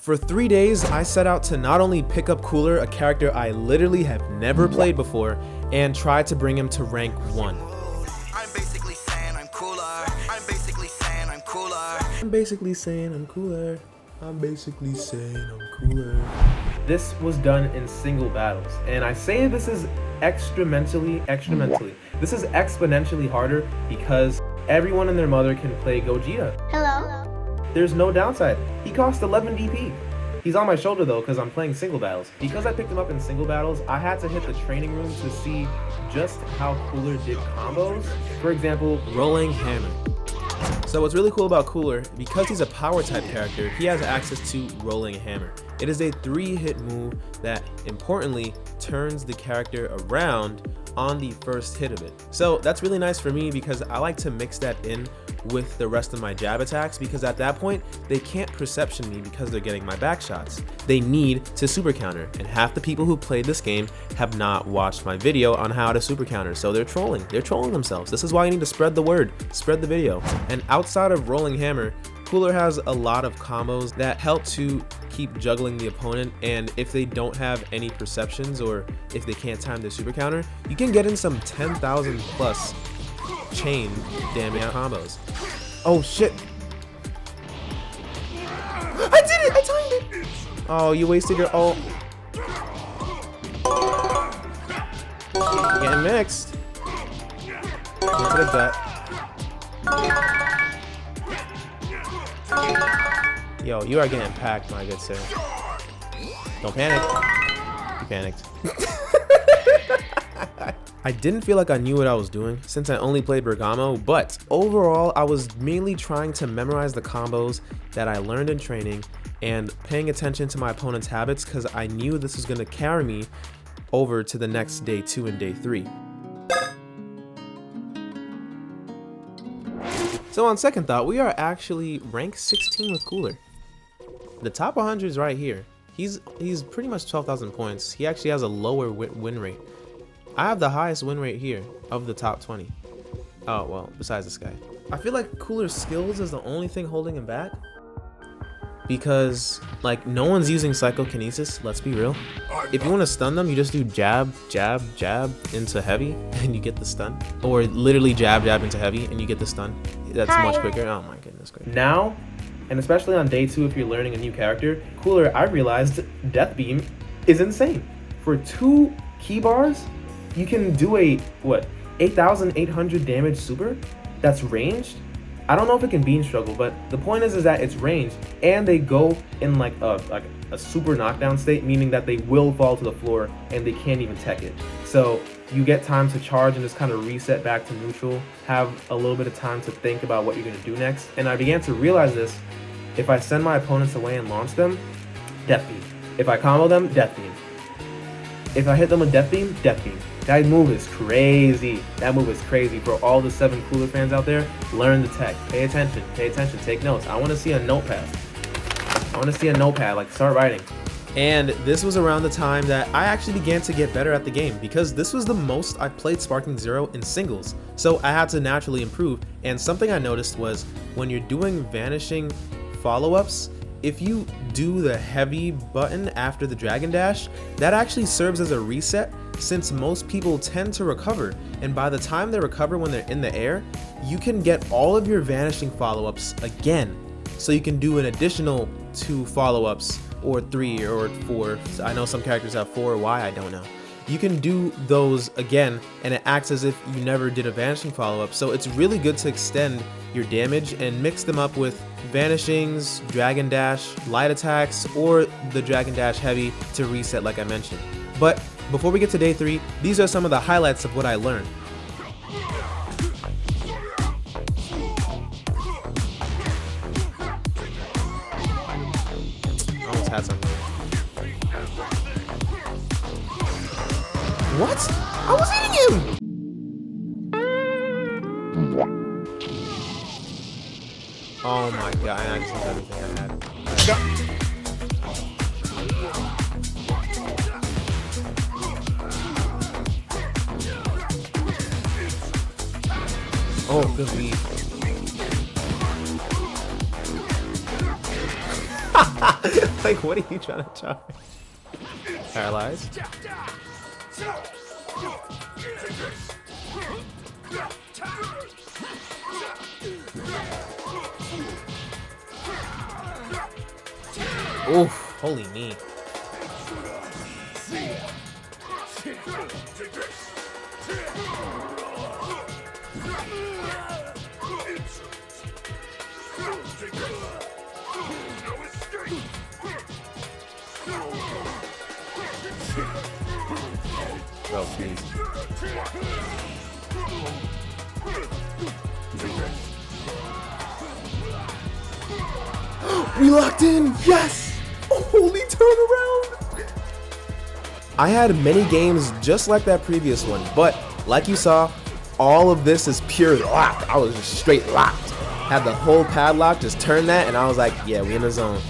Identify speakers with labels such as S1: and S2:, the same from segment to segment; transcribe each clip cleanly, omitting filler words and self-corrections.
S1: For 3 days, I set out to not only pick up Cooler, a character I literally have never played before, and try to bring him to rank 1.
S2: I'm basically saying I'm cooler. I'm basically saying I'm cooler.
S1: I'm basically saying I'm cooler. I'm basically saying I'm cooler. This was done in single battles, and I say this is this is exponentially harder because everyone and their mother can play Gogeta.
S3: Hello.
S1: There's no downside. He costs 11 DP. He's on my shoulder though because I'm playing single battles. Because I picked him up in single battles, I had to hit the training room to see just how Cooler did combos. For example, Rolling Hammer. So what's really cool about Cooler, because he's a power type character, he has access to Rolling Hammer. It is a 3-hit move that importantly turns the character around on the first hit of it. So that's really nice for me because I like to mix that in with the rest of my jab attacks, because at that point they can't perception me because they're getting my back shots. They need to super counter, and half the people who played this game have not watched my video on how to super counter, so they're trolling themselves. This is why you need to spread the word, spread the video. And outside of Rolling Hammer, Cooler has a lot of combos that help to keep juggling the opponent, and if they don't have any perceptions or if they can't time their super counter, you can get in some 10,000 plus chain damage combos. Oh shit. I did it! I timed it! Oh, you wasted your ult. Getting mixed. Into the gut. Yo, you are getting packed, my good sir. Don't panic. You panicked. I didn't feel like I knew what I was doing since I only played Bergamo, but overall I was mainly trying to memorize the combos that I learned in training and paying attention to my opponent's habits because I knew this was going to carry me over to the next day 2 and day 3. So on second thought, we are actually rank 16 with Cooler. The top 100 is right here. He's pretty much 12,000 points. He actually has a lower win rate. I have the highest win rate here of the top 20. Oh, well, besides this guy. I feel like Cooler's skills is the only thing holding him back. Because, like, no one's using Psychokinesis, let's be real. If you want to stun them, you just do jab, jab, jab into heavy, and you get the stun. Or literally jab, jab into heavy, and you get the stun. That's much quicker. Oh my goodness. Now, and especially on day 2 if you're learning a new character, Cooler, I realized Death Beam is insane. For 2 key bars, you can do a, 8,800 damage super that's ranged? I don't know if it can beam struggle, but the point is that it's ranged, and they go in like a super knockdown state, meaning that they will fall to the floor and they can't even tech it. So you get time to charge and just kind of reset back to neutral, have a little bit of time to think about what you're going to do next. And I began to realize this: if I send my opponents away and launch them, Death Beam. If I combo them, Death Beam. If I hit them with Death Beam, Death Beam. That move is crazy. That move is crazy. For all the 7 Cooler fans out there, learn the tech. Pay attention, take notes. I want to see a notepad. Like, start writing. And this was around the time that I actually began to get better at the game, because this was the most I played Sparking Zero in singles. So I had to naturally improve. And something I noticed was when you're doing vanishing follow-ups, if you do the heavy button after the Dragon Dash, that actually serves as a reset, since most people tend to recover, and by the time they recover when they're in the air, you can get all of your vanishing follow-ups again. So you can do an additional 2 follow-ups, or 3 or 4. I know some characters have 4, why I don't know. You can do those again, and it acts as if you never did a vanishing follow-up. So it's really good to extend your damage and mix them up with vanishings, Dragon Dash, light attacks, or the Dragon Dash heavy to reset like I mentioned. But before we get to day 3, these are some of the highlights of what I learned. Almost had something. What? I was hitting him! Oh my god, I just used everything I had. Oh, good lead. Like, what are you trying to charge? Paralyze. Oof, holy me. Bro, please. We locked in! Yes! Holy turnaround! I had many games just like that previous one, but like you saw, all of this is pure lock. I was just straight locked. Had the whole padlock, just turned that, and I was like, yeah, we in the zone.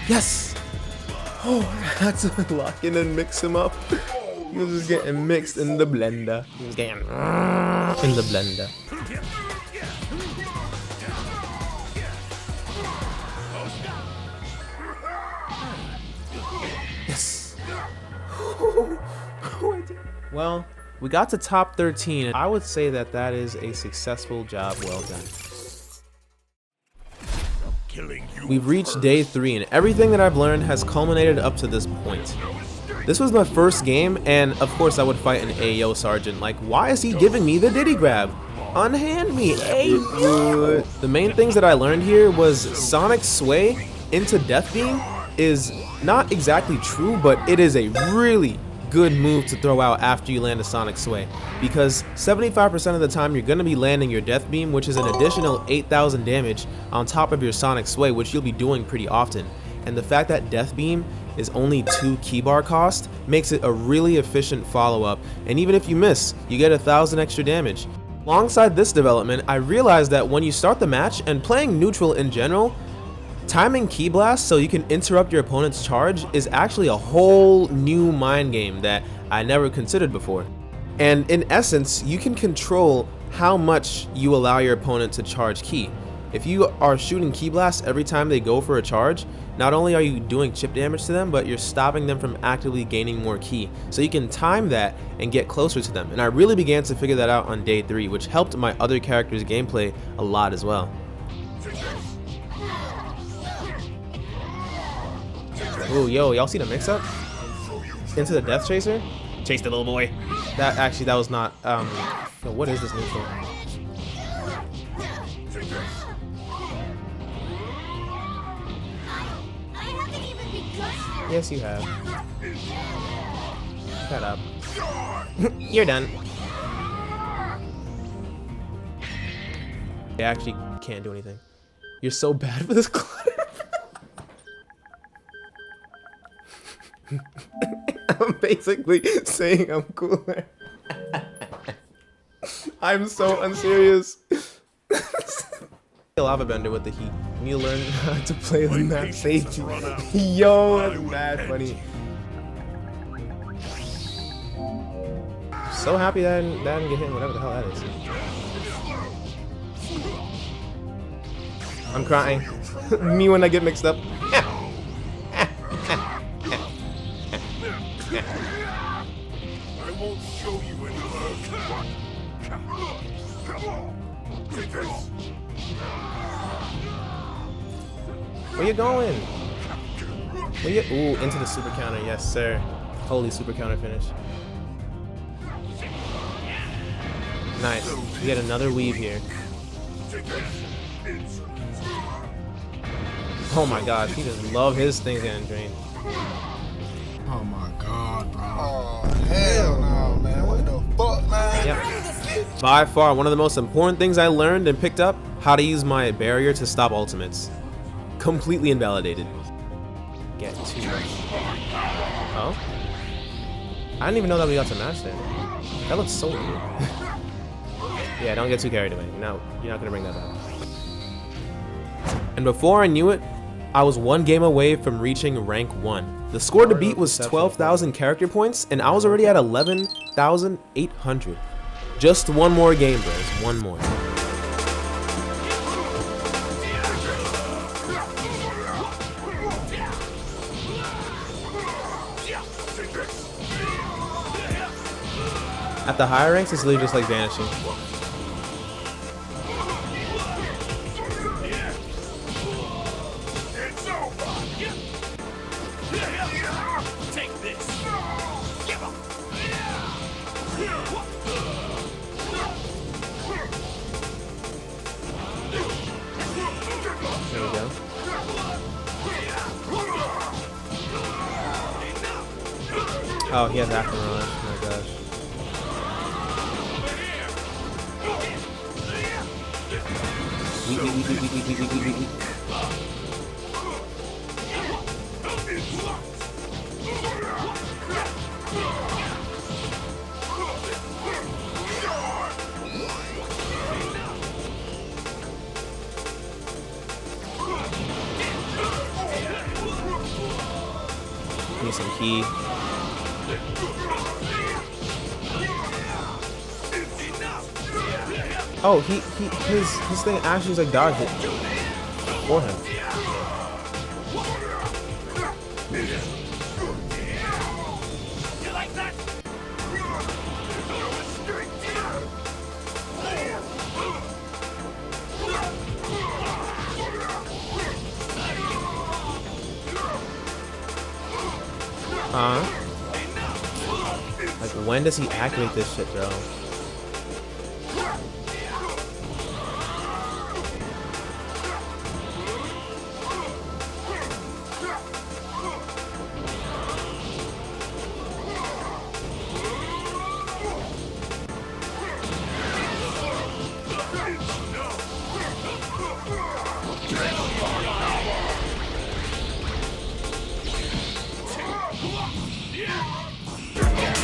S1: Yes! Oh, I had to lock in and mix him up. He was just getting mixed in the blender. He was getting in the blender. Yes. Well, we got to top 13. I would say that that is a successful job well done. We've reached day 3 and everything that I've learned has culminated up to this point. This was my first game, and of course I would fight an Ayo Sergeant. Like, why is he giving me the Diddy grab? Unhand me, Ayo! The main things that I learned here was Sonic Sway into Death Beam is not exactly true, but it is a really good move to throw out after you land a Sonic Sway, because 75% of the time you're going to be landing your Death Beam, which is an additional 8,000 damage on top of your Sonic Sway, which you'll be doing pretty often. And the fact that Death Beam is only 2 keybar cost makes it a really efficient follow-up, and even if you miss, you get 1,000 extra damage. Alongside this development, I realized that when you start the match and playing neutral in general, timing Ki Blast so you can interrupt your opponent's charge is actually a whole new mind game that I never considered before. And in essence, you can control how much you allow your opponent to charge Ki. If you are shooting Ki Blast every time they go for a charge, not only are you doing chip damage to them, but you're stopping them from actively gaining more Ki. So you can time that and get closer to them. And I really began to figure that out on day 3, which helped my other characters' gameplay a lot as well. Ooh, yo, y'all see the mix-up? Into the Death Chaser? Chase the little boy. That was not, yo, what is this neutral? Yes, you have. Shut up. You're done. I actually can't do anything. You're so bad for this clutter. I'm basically saying I'm cooler. I'm so unserious. Lava Bender with the heat. You need to learn how to play the map safety. Yo, that's mad funny. So happy that I didn't get hit, whatever the hell that is. I'm crying. Me when I get mixed up.
S3: I won't show you any love. Take this.
S1: Where you going? Where you? Ooh, into the super counter. Yes, sir. Holy super counter finish. Nice. We get another weave here. Oh my gosh, he just love his things getting drained.
S3: Oh my god, bro.
S4: Oh, hell no, man. What the fuck, man?
S1: Yep. By far, one of the most important things I learned and picked up, how to use my barrier to stop ultimates. Completely invalidated. Get too much. Oh? I didn't even know that we got to match there. That looks so cool. Yeah, don't get too carried away. No, you're not gonna bring that back. And before I knew it, I was one game away from reaching rank 1. The score to beat was 12,000 character points, and I was already at 11,800. Just one more game, bros. One more. At the higher ranks, it's literally just like vanishing.
S3: It's over. Take this. Give up.
S1: There we go. Oh, he has After Rush. Oh my gosh. Need some key. Oh, his thing actually is like dodged it for him.
S3: You like that?
S1: Like, when does he activate this shit, bro?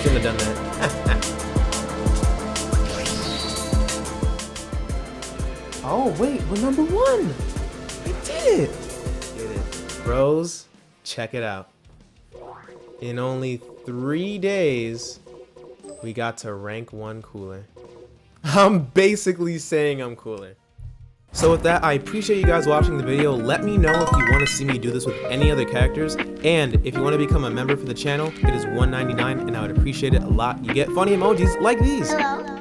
S1: Shouldn't have done that. Oh, wait, we're number 1. I did it. Bros, check it out. In only 3 days, we got to rank 1 cooler. I'm basically saying I'm cooler. So with that, I appreciate you guys watching the video. Let me know if you want to see me do this with any other characters. And if you want to become a member for the channel, it is $1.99 and I would appreciate it a lot. You get funny emojis like these.